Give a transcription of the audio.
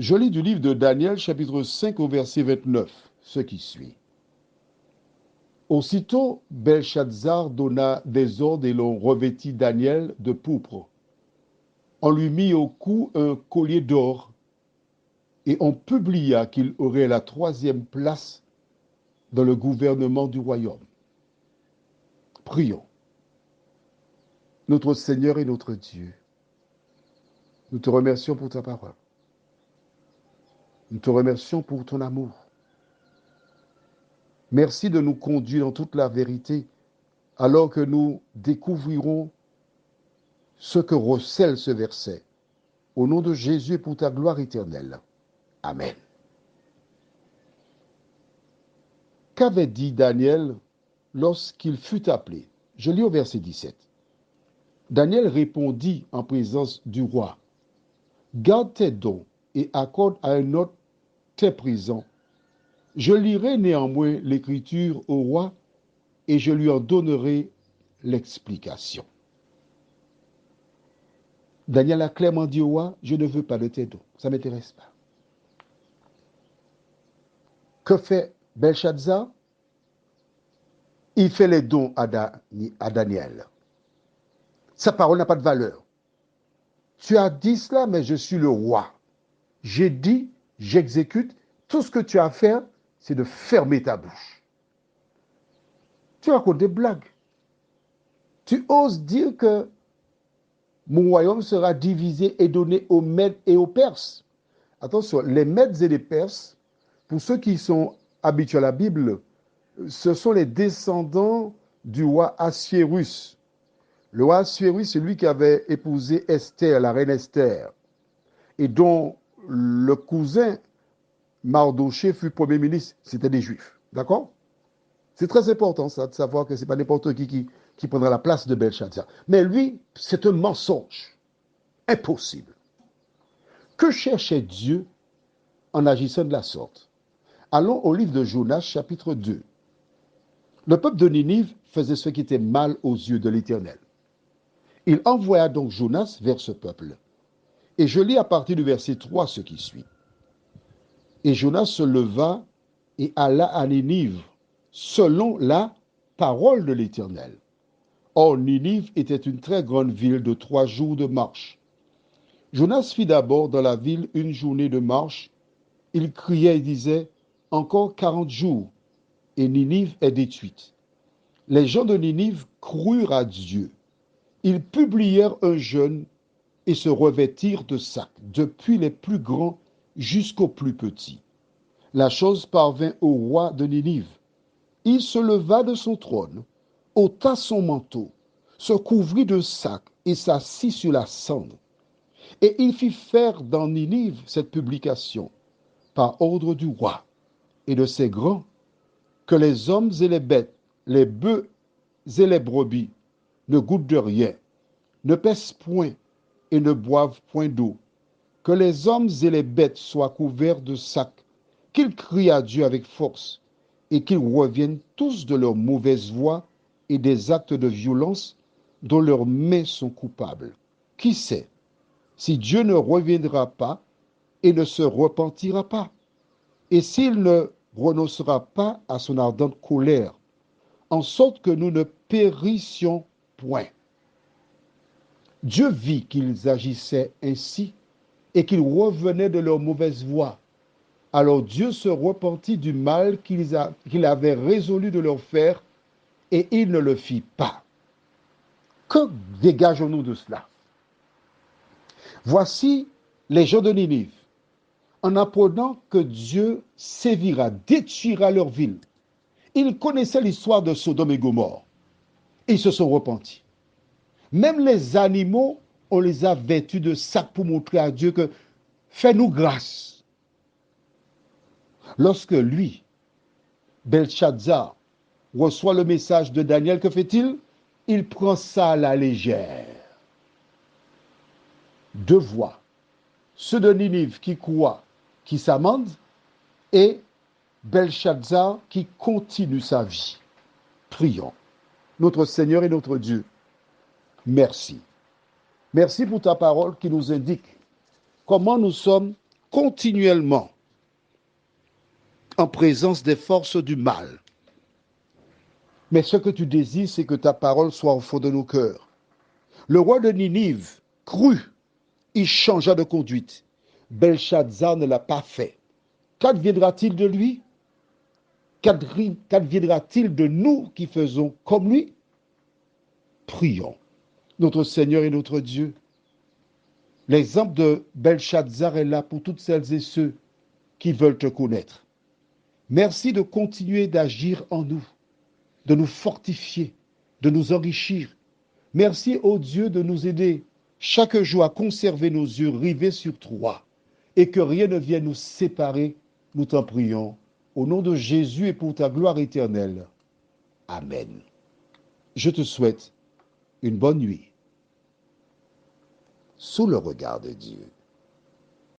Je lis du livre de Daniel, chapitre 5, au verset 29, ce qui suit. Aussitôt, Belshazzar donna des ordres et l'on revêtit Daniel de pourpre. On lui mit au cou un collier d'or et on publia qu'il aurait la 3e place dans le gouvernement du royaume. Prions. Notre Seigneur et notre Dieu, nous te remercions pour ta parole. Nous te remercions pour ton amour. Merci de nous conduire dans toute la vérité alors que nous découvrirons ce que recèle ce verset. Au nom de Jésus et pour ta gloire éternelle. Amen. Qu'avait dit Daniel lorsqu'il fut appelé? Je lis au verset 17. Daniel répondit en présence du roi, « Garde tes dons et accorde à un autre tes prisons. Je lirai néanmoins l'écriture au roi et je lui en donnerai l'explication. » Daniel a clairement dit au roi, « Je ne veux pas de tes dons, ça ne m'intéresse pas. » Que fait Belshazzar? Il fait les dons à Daniel. Sa parole n'a pas de valeur. Tu as dit cela, mais je suis le roi. J'ai dit, j'exécute. Tout ce que tu as à faire, c'est de fermer ta bouche. Tu racontes des blagues. Tu oses dire que mon royaume sera divisé et donné aux Mèdes et aux Perses. Attention, les Mèdes et les Perses, pour ceux qui sont habitués à la Bible, ce sont les descendants du roi Assuérus. Le roi Assuérus, c'est lui qui avait épousé Esther, la reine Esther, et dont le cousin Mardoché fut premier ministre. C'était des Juifs. D'accord? C'est très important ça, de savoir que ce n'est pas n'importe qui prendra la place de Belshazzar. Mais lui, c'est un mensonge. Impossible. Que cherchait Dieu en agissant de la sorte? Allons au livre de Jonas, chapitre 2. Le peuple de Ninive faisait ce qui était mal aux yeux de l'Éternel. Il envoya donc Jonas vers ce peuple. Et je lis à partir du verset 3 ce qui suit. Et Jonas se leva et alla à Ninive, selon la parole de l'Éternel. Or, Ninive était une très grande ville de 3 jours de marche. Jonas fit d'abord dans la ville une journée de marche. Il criait et disait, « Encore 40 jours, et Ninive est détruite. » Les gens de Ninive crurent à Dieu. Ils publièrent un jeûne et se revêtirent de sacs, depuis les plus grands jusqu'aux plus petits. La chose parvint au roi de Ninive. Il se leva de son trône, ôta son manteau, se couvrit de sacs et s'assit sur la cendre. Et il fit faire dans Ninive cette publication, par ordre du roi et de ses grands, que les hommes et les bêtes, les bœufs et les brebis ne goûtent de rien, ne pèsent point et ne boivent point d'eau, que les hommes et les bêtes soient couverts de sacs, qu'ils crient à Dieu avec force, et qu'ils reviennent tous de leurs mauvaises voies et des actes de violence dont leurs mains sont coupables. Qui sait si Dieu ne reviendra pas et ne se repentira pas, et s'il ne renoncera pas à son ardente colère, en sorte que nous ne périssions point. Dieu vit qu'ils agissaient ainsi et qu'ils revenaient de leur mauvaise voie. Alors Dieu se repentit du mal qu'il avait résolu de leur faire, et il ne le fit pas. Que dégageons-nous de cela? Voici les gens de Ninive, en apprenant que Dieu sévira, détruira leur ville. Ils connaissaient l'histoire de Sodome et Gomorrhe. Ils se sont repentis. Même les animaux, on les a vêtus de sacs pour montrer à Dieu que fais-nous grâce. Lorsque lui, Belshazzar, reçoit le message de Daniel, que fait-il? Il prend ça à la légère. 2 voix. Ceux de Ninive qui croient, qui s'amendent, et Belshazzar qui continue sa vie. Prions. Notre Seigneur et notre Dieu, merci. Merci pour ta parole qui nous indique comment nous sommes continuellement en présence des forces du mal. Mais ce que tu désires, c'est que ta parole soit au fond de nos cœurs. Le roi de Ninive crut, il changea de conduite. Belshazzar ne l'a pas fait. Qu'adviendra-t-il de lui? Qu'adviendra-t-il de nous qui faisons comme lui? Prions. Notre Seigneur et notre Dieu, l'exemple de Belshazzar est là pour toutes celles et ceux qui veulent te connaître. Merci de continuer d'agir en nous, de nous fortifier, de nous enrichir. Merci, ô Dieu, de nous aider chaque jour à conserver nos yeux rivés sur toi et que rien ne vienne nous séparer. Nous t'en prions. Au nom de Jésus et pour ta gloire éternelle. Amen. Je te souhaite une bonne nuit sous le regard de Dieu.